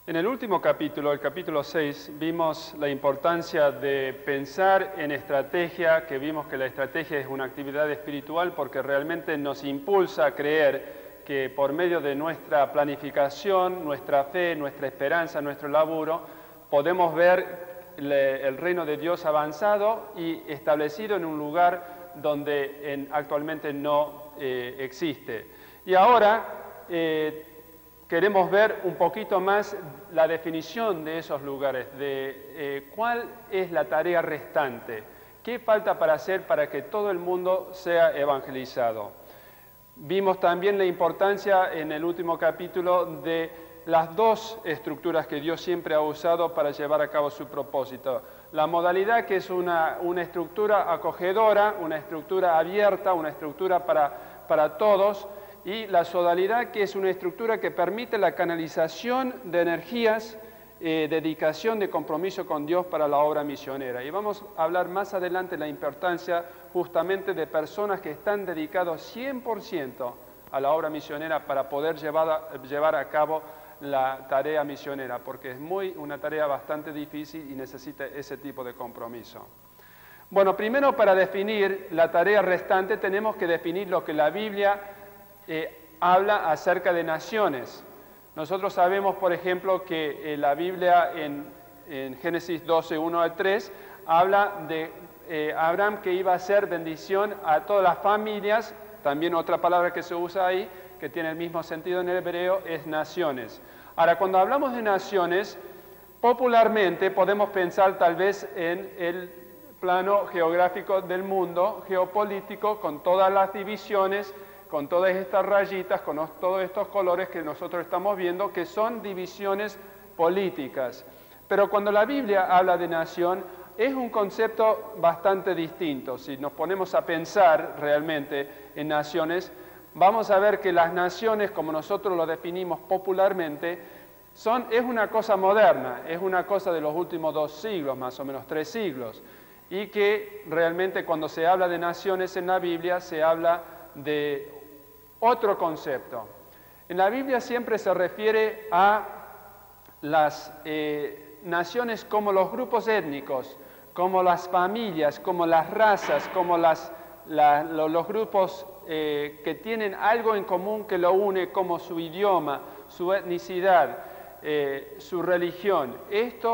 En el último capítulo, el capítulo 6, vimos la importancia de pensar en estrategia, que vimos que la estrategia es una actividad espiritual porque realmente nos impulsa a creer que por medio de nuestra planificación, nuestra fe, nuestra esperanza, nuestro laburo, podemos ver el reino de Dios avanzado y establecido en un lugar donde actualmente no existe. Y ahora queremos ver un poquito más la definición de esos lugares, de cuál es la tarea restante, qué falta para hacer para que todo el mundo sea evangelizado. Vimos también la importancia en el último capítulo de las dos estructuras que Dios siempre ha usado para llevar a cabo su propósito. La modalidad, que es una estructura acogedora, una estructura abierta, una estructura para todos, y la sodalidad, que es una estructura que permite la canalización de energías, dedicación de compromiso con Dios para la obra misionera. Y vamos a hablar más adelante de la importancia justamente de personas que están dedicados 100% a la obra misionera para poder llevar a cabo la tarea misionera, porque es una tarea bastante difícil y necesita ese tipo de compromiso. Bueno, primero, para definir la tarea restante tenemos que definir lo que la Biblia habla acerca de naciones. Nosotros sabemos, por ejemplo, que la Biblia en Génesis 12, 1 al 3, habla de Abraham, que iba a ser bendición a todas las familias. También otra palabra que se usa ahí, que tiene el mismo sentido en el hebreo, es naciones. Ahora, cuando hablamos de naciones, popularmente podemos pensar tal vez en el plano geográfico del mundo, geopolítico, con todas las divisiones, con todas estas rayitas, con todos estos colores que nosotros estamos viendo, que son divisiones políticas. Pero cuando la Biblia habla de nación, es un concepto bastante distinto. Si nos ponemos a pensar realmente en naciones, vamos a ver que las naciones, como nosotros lo definimos popularmente, es una cosa moderna, es una cosa de los últimos 2 siglos, más o menos 3 siglos, y que realmente cuando se habla de naciones en la Biblia se habla de otro concepto. En la Biblia siempre se refiere a las naciones como los grupos étnicos, como las familias, como las razas, como los grupos que tienen algo en común que lo une, como su idioma, su etnicidad, su religión. Este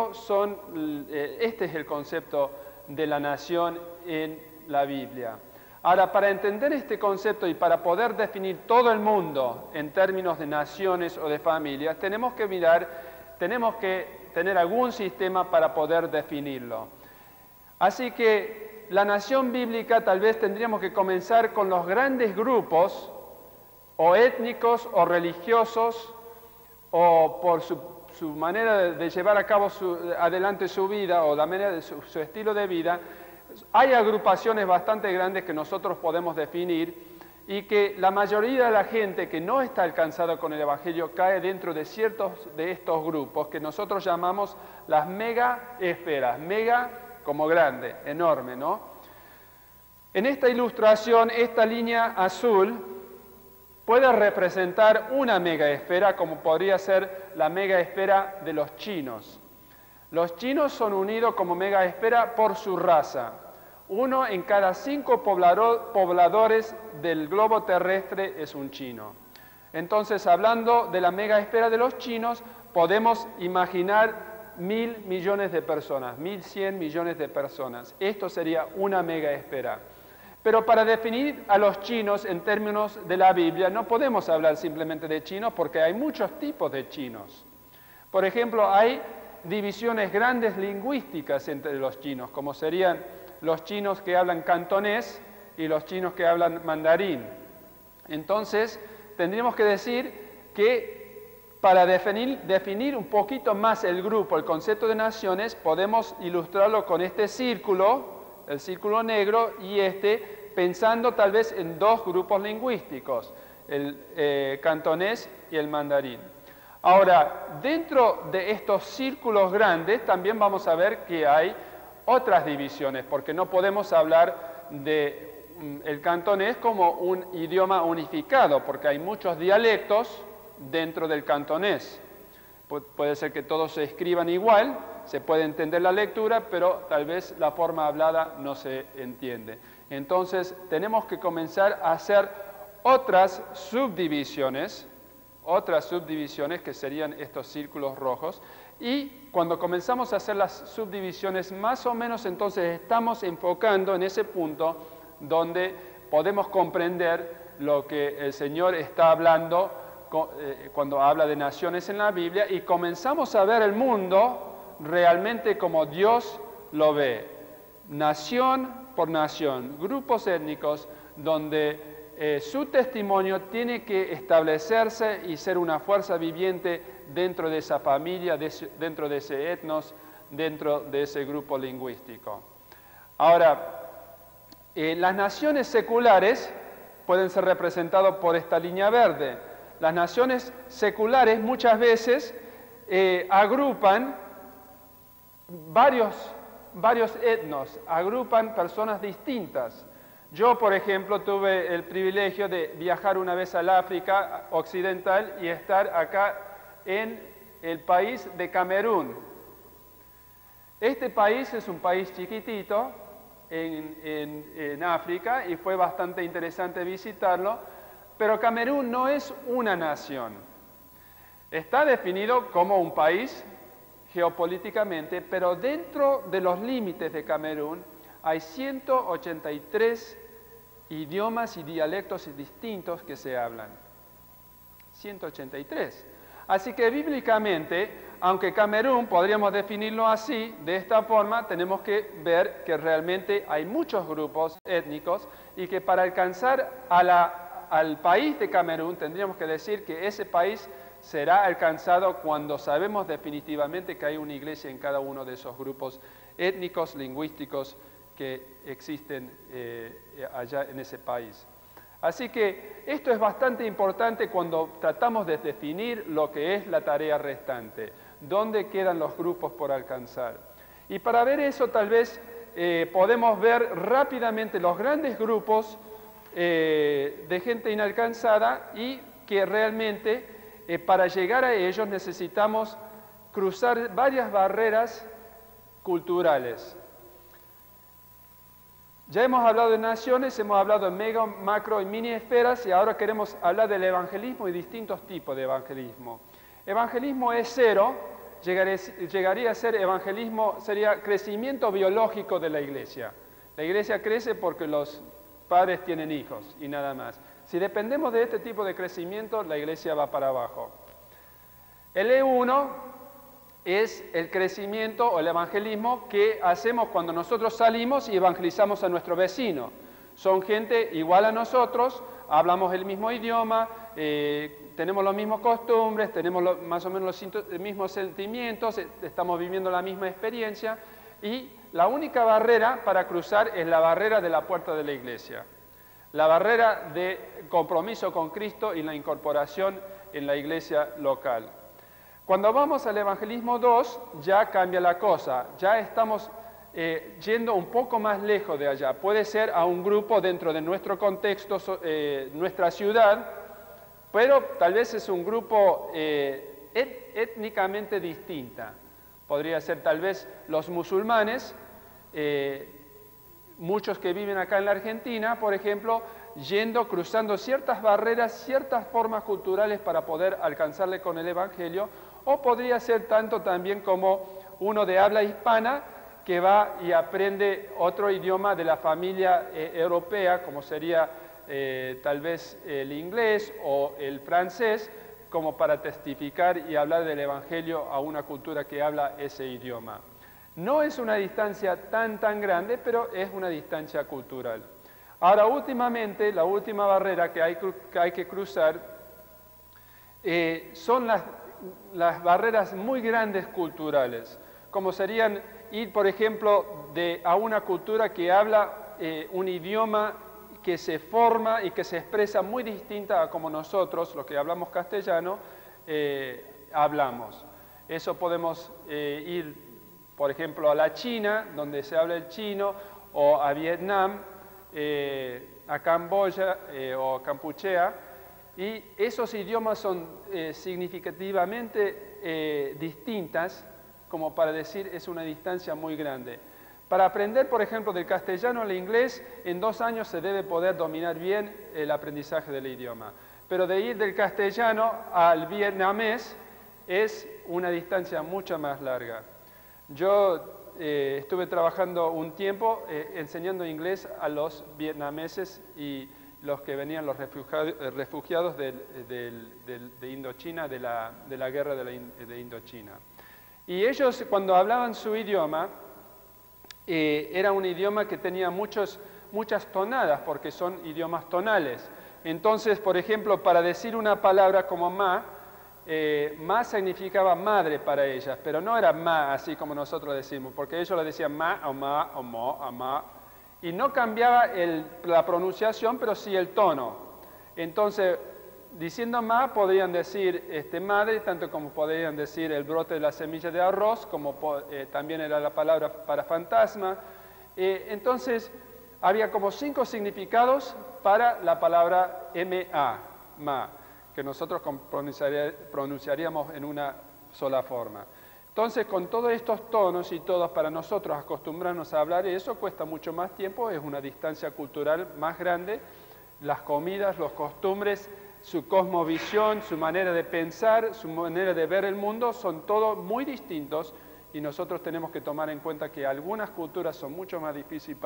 es el concepto de la nación en la Biblia. Ahora, para entender este concepto y para poder definir todo el mundo en términos de naciones o de familias, tenemos que tener algún sistema para poder definirlo. Así que la nación bíblica tal vez tendríamos que comenzar con los grandes grupos, o étnicos, o religiosos, o por su manera de llevar a cabo adelante su vida, o la manera de su estilo de vida. Hay agrupaciones bastante grandes que nosotros podemos definir y que la mayoría de la gente que no está alcanzada con el Evangelio cae dentro de ciertos de estos grupos que nosotros llamamos las mega esferas. Mega como grande, enorme, ¿no? En esta ilustración, esta línea azul puede representar una mega esfera, como podría ser la mega esfera de los chinos. Los chinos son unidos como mega esfera por su raza. 1 en cada 5 pobladores del globo terrestre es un chino. Entonces, hablando de la mega esfera de los chinos, podemos imaginar 1.000 millones de personas, 1.100 millones de personas. Esto sería una mega esfera. Pero para definir a los chinos en términos de la Biblia, no podemos hablar simplemente de chinos porque hay muchos tipos de chinos. Por ejemplo, hay divisiones grandes lingüísticas entre los chinos, como serían los chinos que hablan cantonés y los chinos que hablan mandarín. Entonces, tendríamos que decir que para definir un poquito más el grupo, el concepto de naciones, podemos ilustrarlo con este círculo, el círculo negro, y pensando tal vez en 2 grupos lingüísticos, el cantonés y el mandarín. Ahora, dentro de estos círculos grandes también vamos a ver que hay otras divisiones, porque no podemos hablar del cantonés como un idioma unificado, porque hay muchos dialectos dentro del cantonés. Puede ser que todos se escriban igual, se puede entender la lectura, pero tal vez la forma hablada no se entiende. Entonces, tenemos que comenzar a hacer otras subdivisiones que serían estos círculos rojos, y cuando comenzamos a hacer las subdivisiones, más o menos entonces estamos enfocando en ese punto donde podemos comprender lo que el Señor está hablando cuando habla de naciones en la Biblia, y comenzamos a ver el mundo realmente como Dios lo ve, nación por nación, grupos étnicos donde su testimonio tiene que establecerse y ser una fuerza viviente dentro de esa familia, dentro de ese etnos, dentro de ese grupo lingüístico. Ahora, las naciones seculares pueden ser representadas por esta línea verde. Las naciones seculares muchas veces agrupan varios etnos, agrupan personas distintas. Yo, por ejemplo, tuve el privilegio de viajar una vez al África occidental y estar acá en el país de Camerún. Este país es un país chiquitito en África y fue bastante interesante visitarlo, pero Camerún no es una nación. Está definido como un país geopolíticamente, pero dentro de los límites de Camerún hay 183 idiomas y dialectos distintos que se hablan. 183. Así que bíblicamente, aunque Camerún podríamos definirlo así, de esta forma, tenemos que ver que realmente hay muchos grupos étnicos y que para alcanzar al país de Camerún tendríamos que decir que ese país será alcanzado cuando sabemos definitivamente que hay una iglesia en cada uno de esos grupos étnicos, lingüísticos que existen allá en ese país. Así que esto es bastante importante cuando tratamos de definir lo que es la tarea restante, dónde quedan los grupos por alcanzar. Y para ver eso tal vez podemos ver rápidamente los grandes grupos de gente inalcanzada y que realmente para llegar a ellos necesitamos cruzar varias barreras culturales. Ya hemos hablado de naciones, hemos hablado de mega, macro y mini esferas, y ahora queremos hablar del evangelismo y distintos tipos de evangelismo. Evangelismo es cero, llegaría a ser evangelismo, sería crecimiento biológico de la iglesia. La iglesia crece porque los padres tienen hijos y nada más. Si dependemos de este tipo de crecimiento, la iglesia va para abajo. El E1 es el crecimiento o el evangelismo que hacemos cuando nosotros salimos y evangelizamos a nuestro vecino. Son gente igual a nosotros, hablamos el mismo idioma, tenemos las mismas costumbres, tenemos más o menos los mismos sentimientos, estamos viviendo la misma experiencia, y la única barrera para cruzar es la barrera de la puerta de la iglesia. La barrera de compromiso con Cristo y la incorporación en la iglesia local. Cuando vamos al evangelismo 2, ya cambia la cosa, ya estamos yendo un poco más lejos de allá. Puede ser a un grupo dentro de nuestro contexto, nuestra ciudad, pero tal vez es un grupo étnicamente distinta. Podría ser tal vez los musulmanes, muchos que viven acá en la Argentina, por ejemplo, cruzando ciertas barreras, ciertas formas culturales para poder alcanzarle con el Evangelio, o podría ser tanto también como uno de habla hispana que va y aprende otro idioma de la familia europea, como sería tal vez el inglés o el francés, como para testificar y hablar del Evangelio a una cultura que habla ese idioma. No es una distancia tan grande, pero es una distancia cultural. Ahora, últimamente, la última barrera que hay que cruzar son las barreras muy grandes culturales, como serían ir, por ejemplo, a una cultura que habla un idioma que se forma y que se expresa muy distinta a como nosotros, los que hablamos castellano, hablamos. Eso podemos ir, por ejemplo, a la China, donde se habla el chino, o a Vietnam, a Camboya o Campuchea, y esos idiomas son significativamente distintas como para decir es una distancia muy grande. Para aprender, por ejemplo, del castellano al inglés, en 2 años se debe poder dominar bien el aprendizaje del idioma. Pero de ir del castellano al vietnamés es una distancia mucho más larga. Yo estuve trabajando un tiempo enseñando inglés a los vietnameses y los que venían los refugiados de Indochina, de la guerra de Indochina. Y ellos, cuando hablaban su idioma, era un idioma que tenía muchas tonadas, porque son idiomas tonales. Entonces, por ejemplo, para decir una palabra como ma significaba madre para ellas, pero no era ma así como nosotros decimos, porque ellos lo decían ma, o mo, ama, y no cambiaba la pronunciación, pero sí el tono. Entonces, diciendo ma, podrían decir madre, tanto como podrían decir el brote de la semilla de arroz, como también era la palabra para fantasma. Entonces, había como 5 significados para la palabra ma, ma, que nosotros pronunciaríamos en una sola forma. Entonces, con todos estos tonos y todos, para nosotros acostumbrarnos a hablar eso cuesta mucho más tiempo, es una distancia cultural más grande. Las comidas, los costumbres, su cosmovisión, su manera de pensar, su manera de ver el mundo, son todos muy distintos y nosotros tenemos que tomar en cuenta que algunas culturas son mucho más difíciles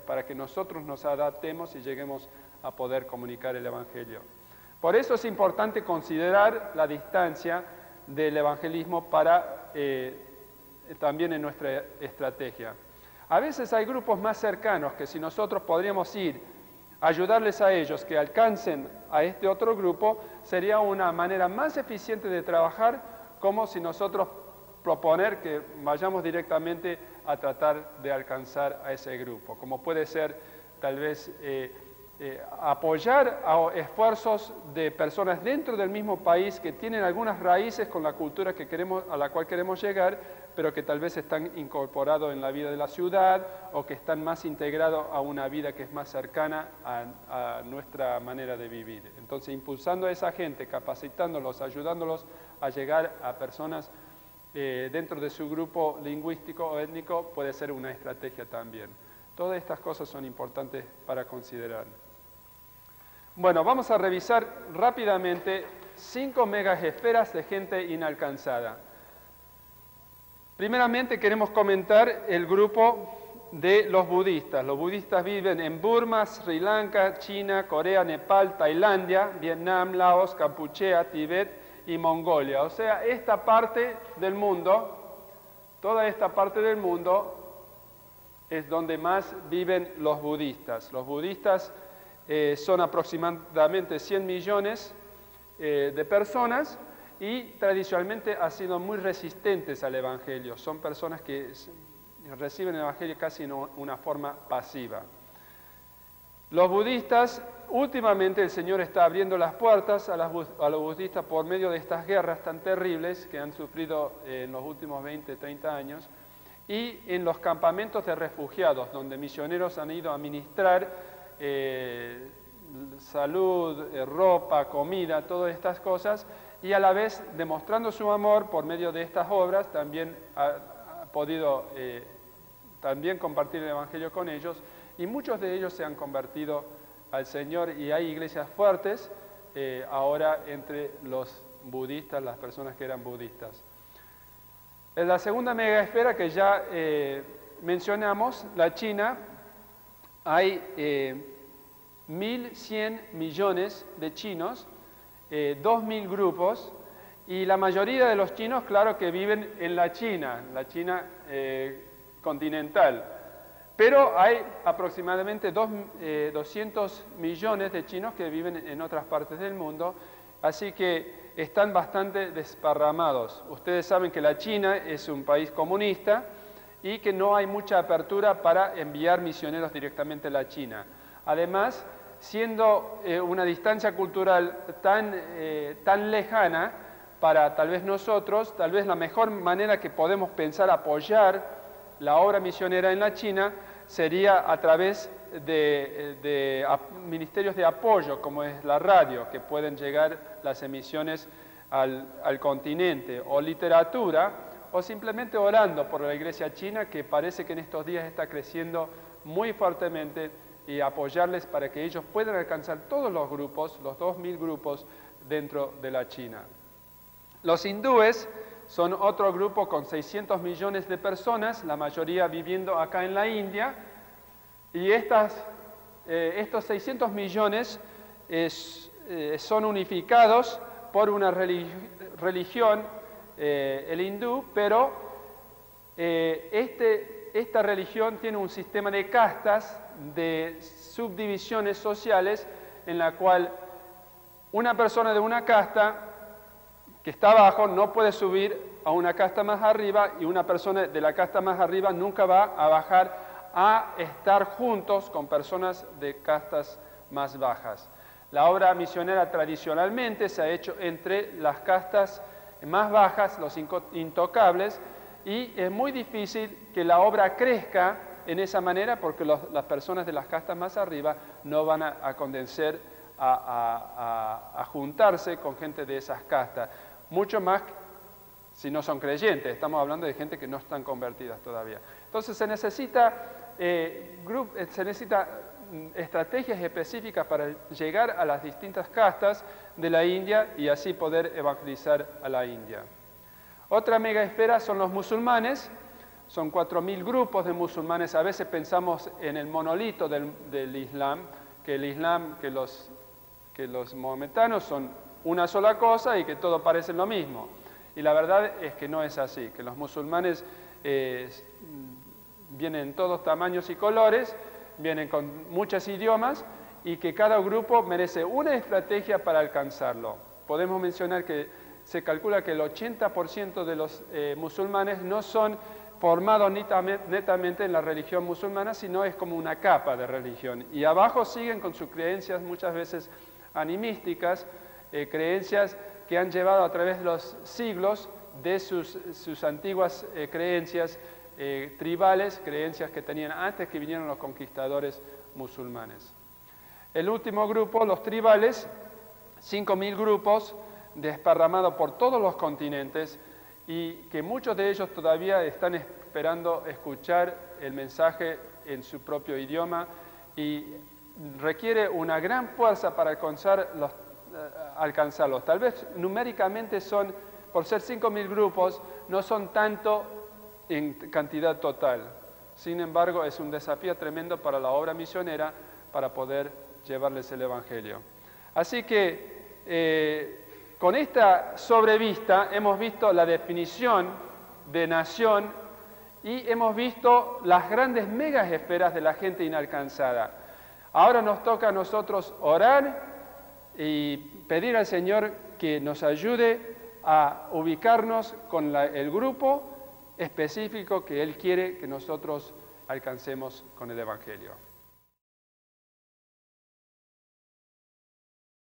para que nosotros nos adaptemos y lleguemos a poder comunicar el Evangelio. Por eso es importante considerar la distancia del evangelismo también en nuestra estrategia. A veces hay grupos más cercanos que si nosotros podríamos ir ayudarles a ellos que alcancen a este otro grupo, sería una manera más eficiente de trabajar como si nosotros proponer que vayamos directamente a tratar de alcanzar a ese grupo, como puede ser tal vez apoyar a esfuerzos de personas dentro del mismo país que tienen algunas raíces con la cultura a la cual queremos llegar, pero que tal vez están incorporados en la vida de la ciudad o que están más integrados a una vida que es más cercana a nuestra manera de vivir. Entonces, impulsando a esa gente, capacitándolos, ayudándolos a llegar a personas dentro de su grupo lingüístico o étnico puede ser una estrategia también. Todas estas cosas son importantes para considerar. Bueno, vamos a revisar rápidamente 5 megaesferas de gente inalcanzada. Primeramente queremos comentar el grupo de los budistas. Los budistas viven en Burma, Sri Lanka, China, Corea, Nepal, Tailandia, Vietnam, Laos, Kampuchea, Tibet y Mongolia. O sea, esta parte del mundo, toda esta parte del mundo es donde más viven los budistas. Los budistas son aproximadamente 100 millones de personas y tradicionalmente han sido muy resistentes al Evangelio. Son personas que reciben el Evangelio casi en una forma pasiva. Los budistas, últimamente el Señor está abriendo las puertas a los budistas por medio de estas guerras tan terribles que han sufrido en los últimos 20, 30 años, y en los campamentos de refugiados, donde misioneros han ido a ministrar salud, ropa, comida, todas estas cosas, y a la vez demostrando su amor por medio de estas obras, también ha podido también compartir el Evangelio con ellos, y muchos de ellos se han convertido al Señor, y hay iglesias fuertes ahora entre los budistas, las personas que eran budistas. En la segunda megaesfera que ya mencionamos, la China, hay 1.100 millones de chinos, 2.000 grupos, y la mayoría de los chinos, claro que viven en la China continental. Pero hay aproximadamente 200 millones de chinos que viven en otras partes del mundo, así que están bastante desparramados. Ustedes saben que la China es un país comunista y que no hay mucha apertura para enviar misioneros directamente a la China. Además, siendo una distancia cultural tan lejana para tal vez nosotros, tal vez la mejor manera que podemos pensar apoyar la obra misionera en la China sería a través de ministerios de apoyo, como es la radio, que pueden llegar las emisiones al continente, o literatura, o simplemente orando por la iglesia china, que parece que en estos días está creciendo muy fuertemente, y apoyarles para que ellos puedan alcanzar todos los grupos, los 2000 grupos dentro de la China. Los hindúes son otro grupo con 600 millones de personas, la mayoría viviendo acá en la India, y estos 600 millones son unificados por una religión, el hindú, pero esta religión tiene un sistema de castas, de subdivisiones sociales, en la cual una persona de una casta que está abajo no puede subir a una casta más arriba, y una persona de la casta más arriba nunca va a bajar a estar juntos con personas de castas más bajas. La obra misionera tradicionalmente se ha hecho entre las castas más bajas, los intocables, y es muy difícil que la obra crezca en esa manera, porque las personas de las castas más arriba no van a convencer a juntarse con gente de esas castas. Mucho más si no son creyentes, estamos hablando de gente que no están convertidas todavía. Entonces se necesita estrategias específicas para llegar a las distintas castas de la India y así poder evangelizar a la India. Otra mega esfera son los musulmanes. Son 4000 grupos de musulmanes. A veces pensamos en el monolito del Islam, que los maometanos son una sola cosa y que todo parece lo mismo. Y la verdad es que no es así, que los musulmanes vienen en todos tamaños y colores, vienen con muchos idiomas, y que cada grupo merece una estrategia para alcanzarlo. Podemos mencionar que se calcula que el 80% de los musulmanes no son formados netamente en la religión musulmana, sino es como una capa de religión. Y abajo siguen con sus creencias muchas veces animísticas, creencias que han llevado a través de los siglos de sus antiguas creencias tribales, creencias que tenían antes que vinieron los conquistadores musulmanes. El último grupo, los tribales, 5000 grupos desparramados por todos los continentes, y que muchos de ellos todavía están esperando escuchar el mensaje en su propio idioma, y requiere una gran fuerza para alcanzarlos. Tal vez numéricamente por ser 5000 grupos, no son tanto en cantidad total. Sin embargo, es un desafío tremendo para la obra misionera para poder llevarles el Evangelio. Así que con esta sobrevista hemos visto la definición de nación y hemos visto las grandes megas esferas de la gente inalcanzada. Ahora nos toca a nosotros orar y pedir al Señor que nos ayude a ubicarnos con el grupo específico que Él quiere que nosotros alcancemos con el Evangelio.